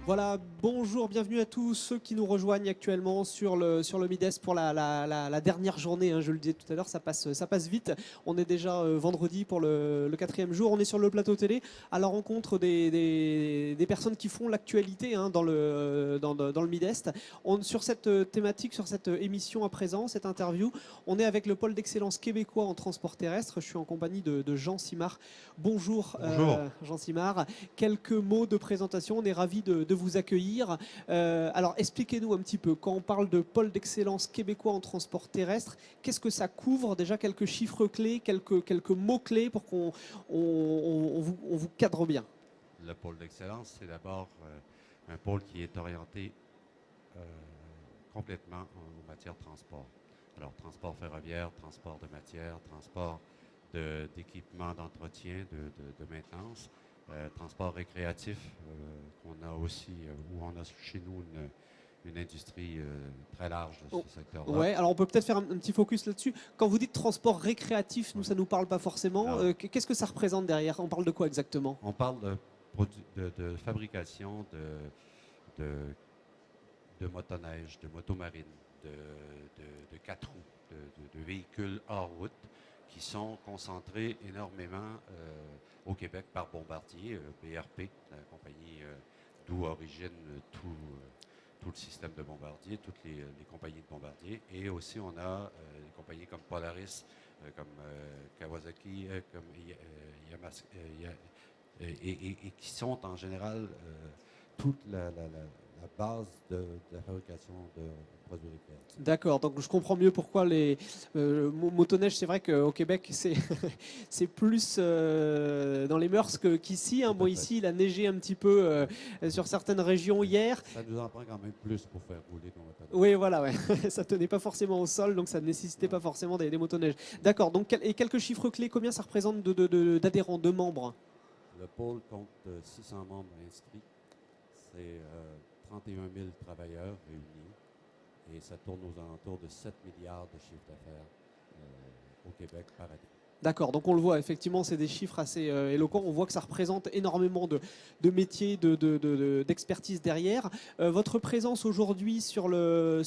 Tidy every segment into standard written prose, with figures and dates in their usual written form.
Voilà, bonjour, bienvenue à tous ceux qui nous rejoignent actuellement sur le Midest pour la dernière journée, hein, je le disais tout à l'heure, ça passe vite. On est déjà vendredi pour le quatrième jour, on est sur le plateau télé à la rencontre des personnes qui font l'actualité, hein, dans le Midest. Sur cette thématique, sur cette émission à présent, cette interview, on est avec le pôle d'excellence québécois en transport terrestre. Je suis en compagnie de Jean Simard. Bonjour, Bonjour. Jean Simard. Quelques mots de présentation, on est ravis de vous accueillir. Alors expliquez-nous un petit peu, quand on parle de pôle d'excellence québécois en transport terrestre, qu'est-ce que ça couvre? Déjà quelques chiffres clés, quelques mots clés pour on vous cadre bien. Le pôle d'excellence, c'est d'abord un pôle qui est orienté euh, complètement en matière de transport. Alors, transport ferroviaire, transport de matière, transport d'équipements d'entretien, de maintenance, transport récréatif, qu'on a aussi, où on a chez nous une industrie très large de Oh, ce secteur-là. ouais, alors on peut peut-être faire un petit focus là-dessus. Quand vous dites transport récréatif, nous, Ouais. ça ne nous parle pas forcément. Alors, Qu'est-ce que ça représente derrière? On parle de quoi exactement? on parle de fabrication de de motoneige, de motomarine, de quatre roues, de véhicules hors route qui sont concentrés énormément au Québec par Bombardier, BRP, la compagnie d'où origine tout le système de Bombardier, toutes les compagnies de Bombardier. Et aussi, on a des compagnies comme Polaris, comme Kawasaki, comme Yamaska, et qui sont en général toute la base de la fabrication de produits récréatifs. D'accord, donc je comprends mieux pourquoi les motoneige, c'est vrai qu'au Québec, c'est c'est plus dans les mœurs qu'ici, hein. Tout Bon, à fait. ici, il a neigé un petit peu sur certaines régions Mais hier. ça nous en prend quand même plus pour faire rouler nos motoneiges. Oui, voilà, ouais. Ça tenait pas forcément au sol, donc ça ne nécessitait pas Non. forcément des motoneiges. D'accord, donc et quelques chiffres clés, combien ça représente d'adhérents, de membres? Le pôle compte 600 membres inscrits. C'est 31 000 travailleurs réunis. Et ça tourne aux alentours de 7 milliards de chiffre d'affaires au Québec par année. D'accord, donc on le voit, effectivement, c'est des chiffres assez éloquents. On voit que ça représente énormément de métiers, d'expertise derrière. Votre présence aujourd'hui sur le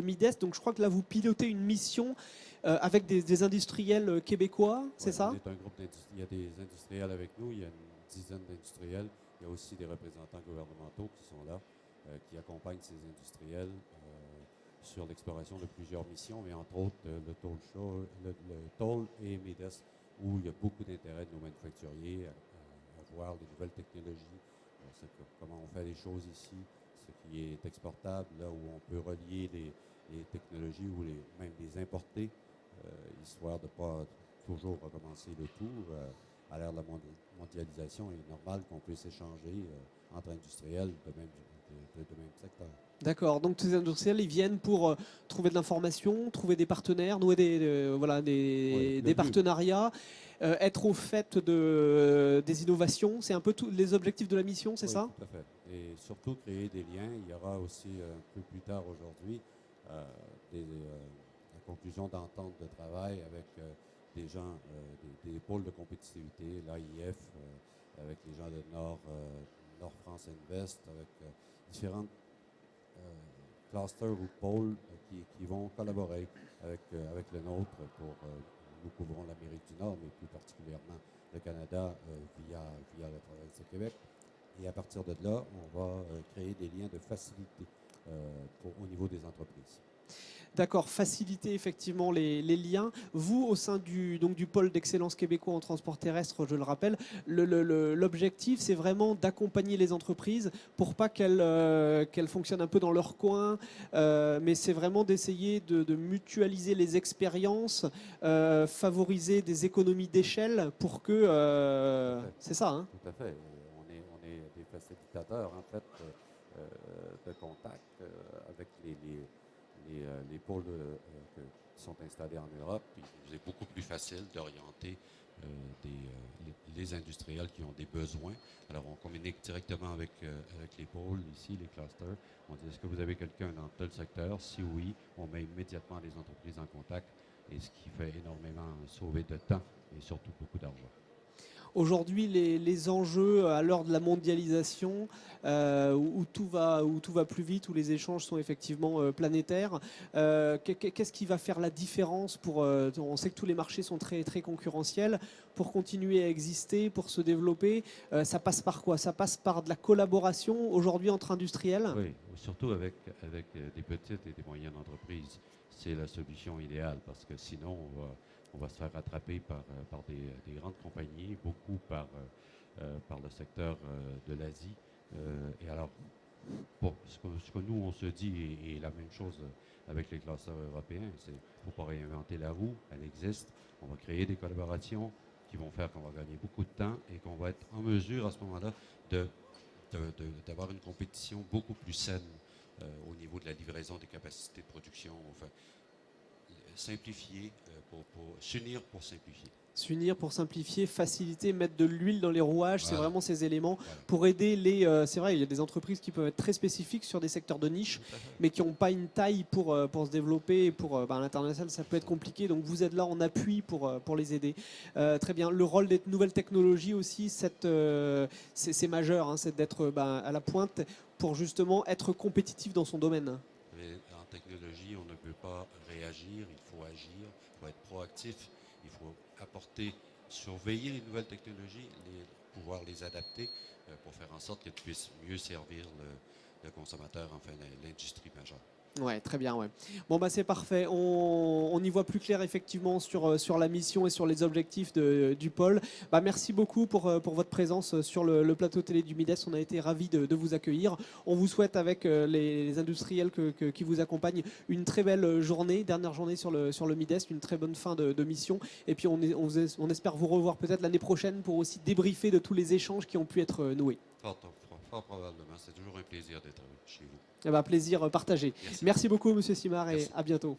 Midest, donc je crois que là, vous pilotez une mission avec des industriels québécois, c'est Ouais, on ça? est un groupe d'industriels. Il y a des industriels avec nous, il y a une dizaine d'industriels. Il y a aussi des représentants gouvernementaux qui sont là, qui accompagnent ces industriels sur l'exploration de plusieurs missions, mais entre autres le Toll Show, le Toll et MEDES, où il y a beaucoup d'intérêt de nos manufacturiers à voir les nouvelles technologies, comment on fait les choses ici, ce qui est exportable, là où on peut relier les technologies ou même les importer, histoire de ne pas toujours recommencer le tout. À l'ère de la mondialisation, il est normal qu'on puisse échanger entre industriels de même secteur. D'accord, donc ces industriels, ils viennent pour trouver de l'information, trouver des partenaires, nouer voilà, Oui, des le but. partenariats, être au fait des innovations. C'est un peu tous les objectifs de la mission, c'est Oui, ça? tout à fait. Et surtout créer des liens. Il y aura aussi un peu plus tard aujourd'hui euh, la conclusion d'entente de travail avec des gens, des pôles de compétitivité, l'AIF, avec les gens de Nord France Invest, avec différentes clusters ou pôles qui vont collaborer avec le nôtre pour, nous couvrons l'Amérique du Nord, mais plus particulièrement le Canada via la province de Québec. Et à partir de là, on va créer des liens de facilité au niveau des entreprises. D'accord, faciliter effectivement les liens. Vous, au sein donc du pôle d'excellence québécois en transport terrestre, je le rappelle, l'objectif, c'est vraiment d'accompagner les entreprises pour pas qu'elles fonctionnent un peu dans leur coin, mais c'est vraiment d'essayer de mutualiser les expériences, favoriser des économies d'échelle pour que... Tout à fait. c'est ça, hein? Tout à fait. On est des facilitateurs, en fait, de contact avec les pôles qui sont installés en Europe. Puis, c'est beaucoup plus facile d'orienter les industriels qui ont des besoins. Alors, on communique directement avec les pôles ici, les clusters. On dit, est-ce que vous avez quelqu'un dans tel secteur? Si oui, on met immédiatement les entreprises en contact, et ce qui fait énormément sauver de temps et surtout beaucoup d'argent. Aujourd'hui, les enjeux à l'heure de la mondialisation, où tout va plus vite, où les échanges sont effectivement planétaires, qu'est-ce qui va faire la différence pour, on sait que tous les marchés sont très, très concurrentiels, pour continuer à exister, pour se développer, ça passe par quoi? Ça passe par de la collaboration aujourd'hui entre industriels? Oui, surtout avec des petites et des moyennes entreprises. C'est la solution idéale parce que sinon on va se faire rattraper par des grandes compagnies, beaucoup par le secteur de l'Asie. Et alors, bon, ce que nous on se dit est la même chose avec les classeurs européens, c'est qu'il ne faut pas réinventer la roue, elle existe, on va créer des collaborations qui vont faire qu'on va gagner beaucoup de temps et qu'on va être en mesure à ce moment-là d'avoir une compétition beaucoup plus saine au niveau de la livraison des capacités de production. Enfin, simplifier, s'unir pour simplifier. S'unir pour simplifier, faciliter, mettre de l'huile dans les rouages, Voilà. c'est vraiment ces éléments Voilà. pour aider les... c'est vrai, il y a des entreprises qui peuvent être très spécifiques sur des secteurs de niche, mais qui n'ont pas une taille pour se développer. À l'international, ça peut être compliqué. Donc vous êtes là en appui pour les aider. Très bien. Le rôle des nouvelles technologies aussi, c'est majeur, hein, c'est d'être à la pointe pour justement être compétitif dans son domaine. Mais en technologie, on ne peut pas réagir, il faut agir, il faut être proactif, il faut apporter, surveiller les nouvelles technologies, pouvoir les adapter pour faire en sorte qu'elles puissent mieux servir le consommateur, enfin l'industrie majeure. Ouais, très bien. Ouais. Bon, c'est parfait. On y voit plus clair effectivement sur la mission et sur les objectifs du pôle. Merci beaucoup pour votre présence sur le plateau télé du MIDES. On a été ravis de vous accueillir. On vous souhaite avec les industriels qui vous accompagnent une très belle journée, dernière journée sur le MIDES, une très bonne fin de mission. Et puis on espère vous revoir peut-être l'année prochaine pour aussi débriefer de tous les échanges qui ont pu être noués. Fort probablement. C'est toujours un plaisir d'être chez vous. Plaisir partagé. Merci beaucoup, Monsieur Simard, et à bientôt.